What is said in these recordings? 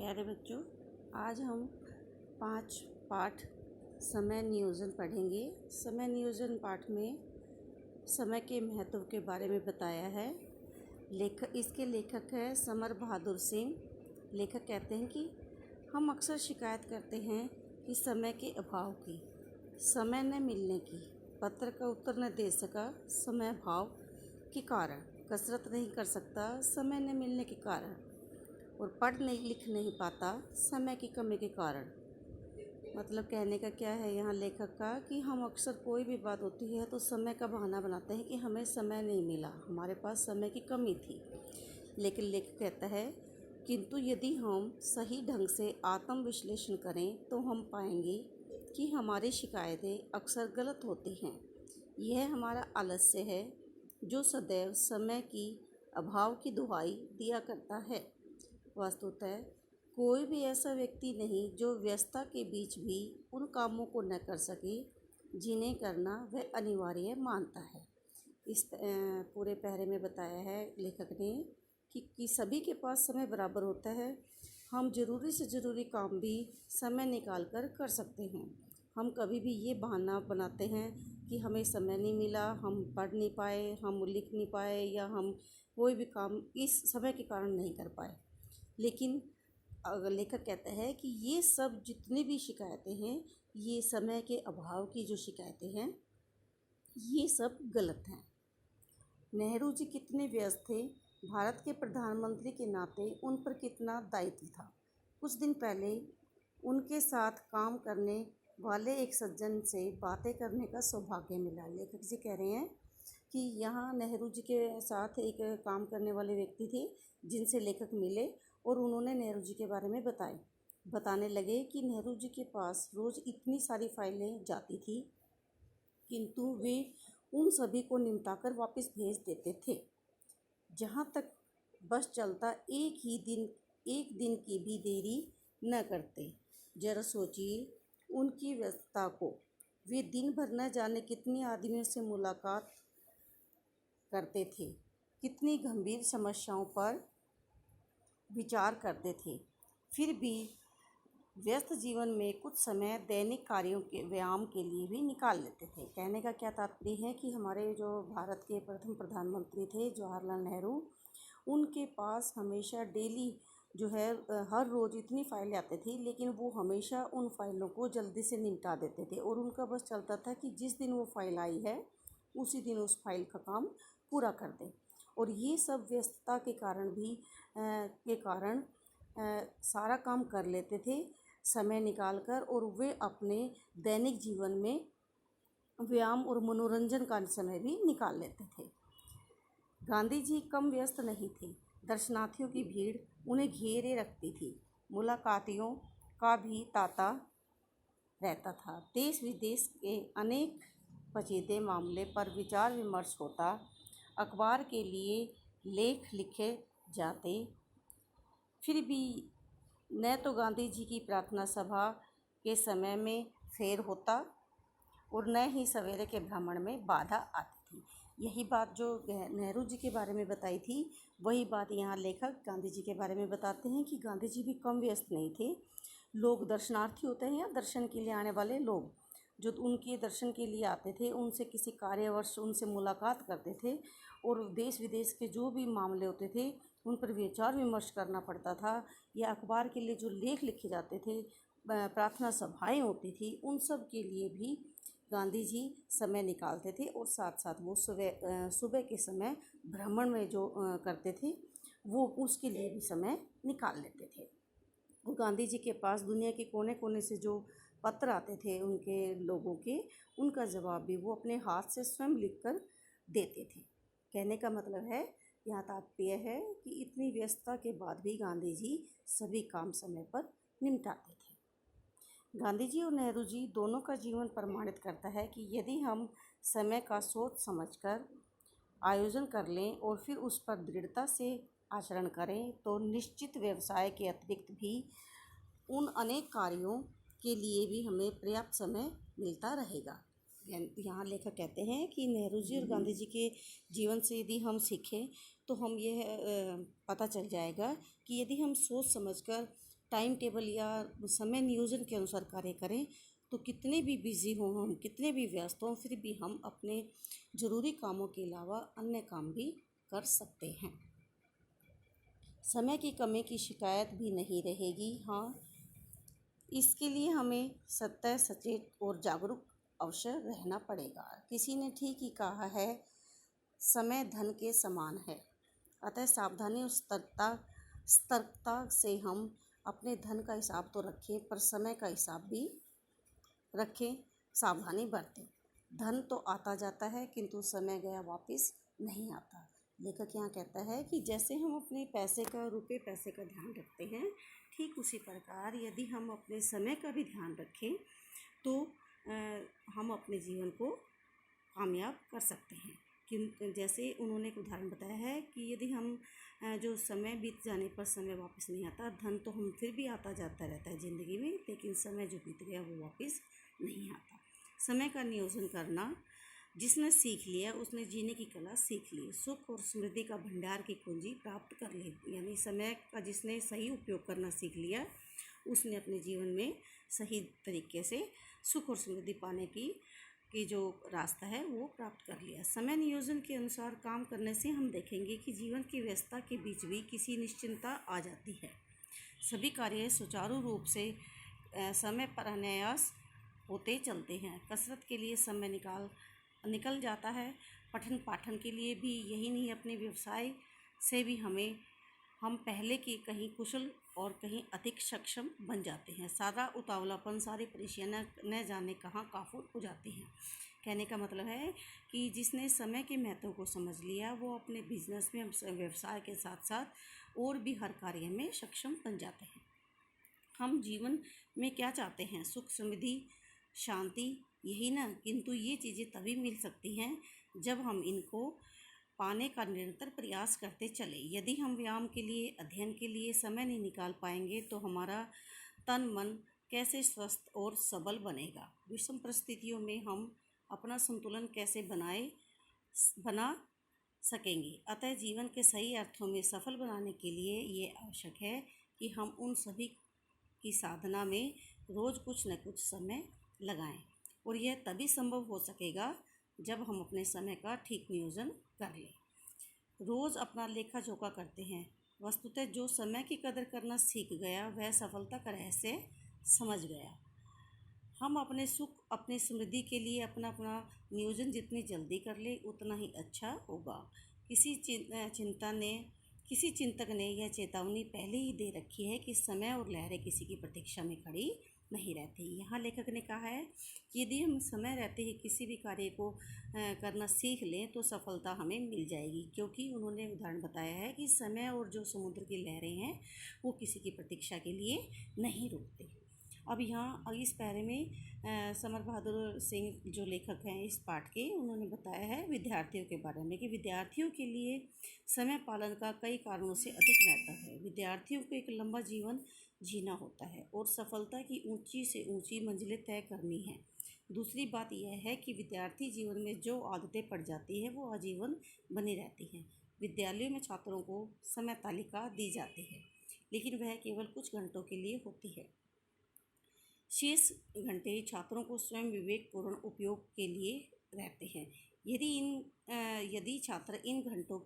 प्यारे बच्चों, आज हम 5 पाठ समय नियोजन पढ़ेंगे। समय नियोजन पाठ में समय के महत्व के बारे में बताया है। इसके लेखक है समर बहादुर सिंह। लेखक कहते हैं कि हम अक्सर शिकायत करते हैं कि समय के अभाव की, समय न मिलने की, पत्र का उत्तर न दे सका समय अभाव के कारण, कसरत नहीं कर सकता समय न मिलने के कारण, और पढ़ नहीं लिख नहीं पाता समय की कमी के कारण। मतलब कहने का क्या है यहाँ लेखक का कि हम अक्सर कोई भी बात होती है तो समय का बहाना बनाते हैं कि हमें समय नहीं मिला, हमारे पास समय की कमी थी। लेकिन लेखक कहता है किंतु यदि हम सही ढंग से आत्म विश्लेषण करें तो हम पाएंगे कि हमारी शिकायतें अक्सर गलत होती हैं। यह हमारा आलस्य है जो सदैव समय की अभाव की दुहाई दिया करता है। वस्तुतः कोई भी ऐसा व्यक्ति नहीं जो व्यस्तता के बीच भी उन कामों को न कर सके जिन्हें करना वह अनिवार्य मानता है। इस पूरे पैरे में बताया है लेखक ने कि सभी के पास समय बराबर होता है। हम ज़रूरी से ज़रूरी काम भी समय निकाल कर सकते हैं। हम कभी भी ये बहाना बनाते हैं कि हमें समय नहीं मिला, हम पढ़ नहीं पाए, हम लिख नहीं पाए, या हम कोई भी काम इस समय के कारण नहीं कर पाए। लेकिन लेखक कहता है कि ये सब जितनी भी शिकायतें हैं, ये समय के अभाव की जो शिकायतें हैं, ये सब गलत हैं। नेहरू जी कितने व्यस्त थे, भारत के प्रधानमंत्री के नाते उन पर कितना दायित्व था। कुछ दिन पहले उनके साथ काम करने वाले एक सज्जन से बातें करने का सौभाग्य मिला। लेखक जी कह रहे हैं कि यहाँ नेहरू जी के साथ एक काम करने वाले व्यक्ति थे जिनसे लेखक मिले और उन्होंने नेहरू जी के बारे में बताने लगे कि नेहरू जी के पास रोज़ इतनी सारी फाइलें जाती थी किंतु वे उन सभी को निपटाकर वापस भेज देते थे। जहाँ तक बस चलता एक दिन की भी देरी न करते। जरा सोचिए उनकी व्यस्तता को। वे दिन भर न जाने कितने आदमियों से मुलाकात करते थे, कितनी गंभीर समस्याओं पर विचार करते थे। फिर भी व्यस्त जीवन में कुछ समय दैनिक कार्यों के व्यायाम के लिए भी निकाल लेते थे। कहने का क्या तात्पर्य है कि हमारे जो भारत के प्रथम प्रधानमंत्री थे जवाहरलाल नेहरू, उनके पास हमेशा डेली जो है हर रोज़ इतनी फाइलें आती थी, लेकिन वो हमेशा उन फाइलों को जल्दी से निपटा देते थे और उनका बस चलता था कि जिस दिन वो फाइल आई है उसी दिन उस फाइल का काम पूरा कर दें। और ये सब व्यस्तता के कारण सारा काम कर लेते थे समय निकालकर, और वे अपने दैनिक जीवन में व्यायाम और मनोरंजन का समय भी निकाल लेते थे। गांधी जी कम व्यस्त नहीं थे। दर्शनार्थियों की भीड़ उन्हें घेरे रखती थी। मुलाकातियों का भी तांता रहता था। देश विदेश के अनेक पेचीदे मामले पर विचार विमर्श होता। अखबार के लिए लेख लिखे जाते। फिर भी न तो गांधी जी की प्रार्थना सभा के समय में फेर होता और न ही सवेरे के भ्रमण में बाधा आती थी। यही बात जो नेहरू जी के बारे में बताई थी, वही बात यहाँ लेखक गांधी जी के बारे में बताते हैं कि गांधी जी भी कम व्यस्त नहीं थे। लोग दर्शनार्थी होते हैं या दर्शन के लिए आने वाले लोग जो उनके दर्शन के लिए आते थे, उनसे किसी कार्यवश उनसे मुलाकात करते थे और देश विदेश के जो भी मामले होते थे उन पर विचार विमर्श करना पड़ता था, या अखबार के लिए जो लेख लिखे जाते थे, प्रार्थना सभाएं होती थी, उन सब के लिए भी गांधी जी समय निकालते थे। और साथ साथ वो सुबह के समय भ्रमण में जो करते थे वो उसके लिए भी समय निकाल लेते थे। और गांधी जी के पास दुनिया के कोने कोने से जो पत्र आते थे उनके लोगों के, उनका जवाब भी वो अपने हाथ से स्वयं लिखकर देते थे। कहने का मतलब है, यहाँ तात्पर्य है कि इतनी व्यस्तता के बाद भी गांधी जी सभी काम समय पर निपटाते थे। गांधी जी और नेहरू जी दोनों का जीवन प्रमाणित करता है कि यदि हम समय का सोच समझकर आयोजन कर लें और फिर उस पर दृढ़ता से आचरण करें तो निश्चित व्यवसाय के अतिरिक्त भी उन अनेक कार्यों के लिए भी हमें पर्याप्त समय मिलता रहेगा। यहाँ लेखक कहते हैं कि नेहरू जी और गांधी जी के जीवन से यदि हम सीखें तो हम यह पता चल जाएगा कि यदि हम सोच समझकर टाइम टेबल या समय नियोजन के अनुसार कार्य करें तो कितने भी बिजी हों हम, कितने भी व्यस्त हों, फिर भी हम अपने ज़रूरी कामों के अलावा अन्य काम भी कर सकते हैं। समय की कमी की शिकायत भी नहीं रहेगी। हाँ, इसके लिए हमें सतत, सचेत और जागरूक अवश्य रहना पड़ेगा। किसी ने ठीक ही कहा है, समय धन के समान है। अतः सावधानी और सतर्कता से हम अपने धन का हिसाब तो रखें, पर समय का हिसाब भी रखें, सावधानी बरतें। धन तो आता जाता है, किंतु समय गया वापस नहीं आता। लेखक यहाँ कहता है कि जैसे हम अपने रुपए पैसे का ध्यान रखते हैं, ठीक उसी प्रकार यदि हम अपने समय का भी ध्यान रखें तो हम अपने जीवन को कामयाब कर सकते हैं। कि जैसे उन्होंने एक उदाहरण बताया है कि यदि हम जो समय बीत जाने पर समय वापस नहीं आता, धन तो हम फिर भी आता जाता रहता है ज़िंदगी में, लेकिन समय जो बीत गया वो वापस नहीं आता। समय का नियोजन करना जिसने सीख लिया उसने जीने की कला सीख ली, सुख और समृद्धि का भंडार की कुंजी प्राप्त कर ली। यानी समय का जिसने सही उपयोग करना सीख लिया उसने अपने जीवन में सही तरीके से सुख और समृद्धि पाने की जो रास्ता है वो प्राप्त कर लिया। समय नियोजन के अनुसार काम करने से हम देखेंगे कि जीवन की व्यस्तता के बीच भी किसी निश्चिंतता आ जाती है। सभी कार्य सुचारू रूप से समय पर अनायास होते चलते हैं। कसरत के लिए समय निकल जाता है, पठन पाठन के लिए भी, यही नहीं अपने व्यवसाय से भी हम पहले की कहीं कुशल और कहीं अधिक सक्षम बन जाते हैं। सादा उतावलापन सारी परेशानियां न जाने कहाँ काफूर हो जाती हैं। कहने का मतलब है कि जिसने समय के महत्व को समझ लिया वो अपने बिजनेस में, व्यवसाय के साथ साथ और भी हर कार्य में सक्षम बन जाते हैं। हम जीवन में क्या चाहते हैं? सुख, समृद्धि, शांति, यही ना। किंतु ये चीज़ें तभी मिल सकती हैं जब हम इनको पाने का निरंतर प्रयास करते चले। यदि हम व्यायाम के लिए, अध्ययन के लिए समय नहीं निकाल पाएंगे तो हमारा तन मन कैसे स्वस्थ और सबल बनेगा? विषम परिस्थितियों में हम अपना संतुलन कैसे बना सकेंगे? अतः जीवन के सही अर्थों में सफल बनाने के लिए ये आवश्यक है कि हम उन सभी की साधना में रोज़ कुछ न कुछ समय लगाएं, और यह तभी संभव हो सकेगा जब हम अपने समय का ठीक नियोजन कर लें। रोज़ अपना लेखा जोखा करते हैं। वस्तुतः जो समय की कदर करना सीख गया वह सफलता का रहस्य समझ गया। हम अपने सुख, अपनी समृद्धि के लिए अपना नियोजन जितनी जल्दी कर ले उतना ही अच्छा होगा। किसी चिंतक ने यह चेतावनी पहले ही दे रखी है कि समय और लहरें किसी की प्रतीक्षा में खड़ी नहीं रहती। यहाँ लेखक ने कहा है कि यदि हम समय रहते ही किसी भी कार्य को करना सीख लें तो सफलता हमें मिल जाएगी, क्योंकि उन्होंने उदाहरण बताया है कि समय और जो समुद्र की लहरें हैं वो किसी की प्रतीक्षा के लिए नहीं रुकते। अब यहाँ इस पैरे में समर बहादुर सिंह जो लेखक हैं इस पाठ के, उन्होंने बताया है विद्यार्थियों के बारे में कि विद्यार्थियों के लिए समय पालन का कई कारणों से अधिक महत्व है। विद्यार्थियों को एक लंबा जीवन जीना होता है और सफलता की ऊंची से ऊंची मंजिलें तय करनी है। दूसरी बात यह है कि विद्यार्थी जीवन में जो आदतें पड़ जाती है वो आजीवन बनी रहती हैं। विद्यालयों में छात्रों को समय तालिका दी जाती है, लेकिन वह केवल कुछ घंटों के लिए होती है। शेष घंटे छात्रों को स्वयं विवेकपूर्ण उपयोग के लिए रहते हैं। यदि छात्र इन घंटों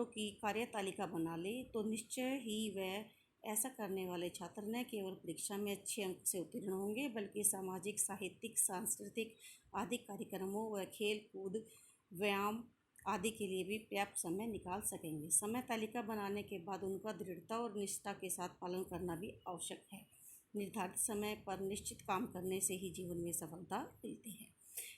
की कार्यतालिका बना ले तो निश्चय ही वह ऐसा करने वाले छात्र न केवल परीक्षा में अच्छे अंक से उत्तीर्ण होंगे, बल्कि सामाजिक, साहित्यिक, सांस्कृतिक आदि कार्यक्रमों व खेल कूद, व्यायाम आदि के लिए भी पर्याप्त समय निकाल सकेंगे। समय तालिका बनाने के बाद उनका दृढ़ता और निष्ठा के साथ पालन करना भी आवश्यक है। निर्धारित समय पर निश्चित काम करने से ही जीवन में सफलता मिलती है।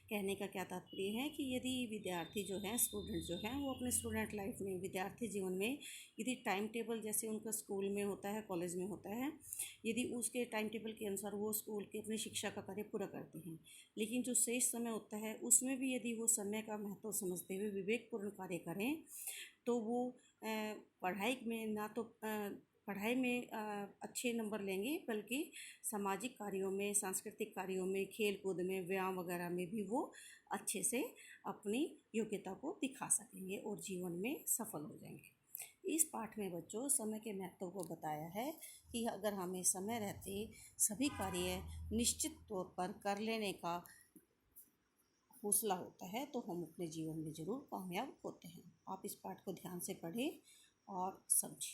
कहने का क्या तात्पर्य है कि यदि विद्यार्थी जो हैं, स्टूडेंट जो हैं, वो अपने स्टूडेंट लाइफ में, विद्यार्थी जीवन में यदि टाइम टेबल जैसे उनका स्कूल में होता है, कॉलेज में होता है, यदि उसके टाइम टेबल के अनुसार वो स्कूल की अपनी शिक्षा का कार्य पूरा करते हैं, लेकिन जो शेष समय होता है उसमें भी यदि वो समय का महत्व समझते हुए विवेकपूर्ण कार्य करें तो वो पढ़ाई में अच्छे नंबर लेंगे, बल्कि सामाजिक कार्यों में, सांस्कृतिक कार्यों में, खेल कूद में, व्यायाम वगैरह में भी वो अच्छे से अपनी योग्यता को दिखा सकेंगे और जीवन में सफल हो जाएंगे। इस पाठ में बच्चों समय के महत्व को बताया है कि अगर हमें समय रहते सभी कार्य निश्चित तौर पर कर लेने का हौसला होता है तो हम अपने जीवन में ज़रूर कामयाब होते हैं। आप इस पाठ को ध्यान से पढ़ें और समझें।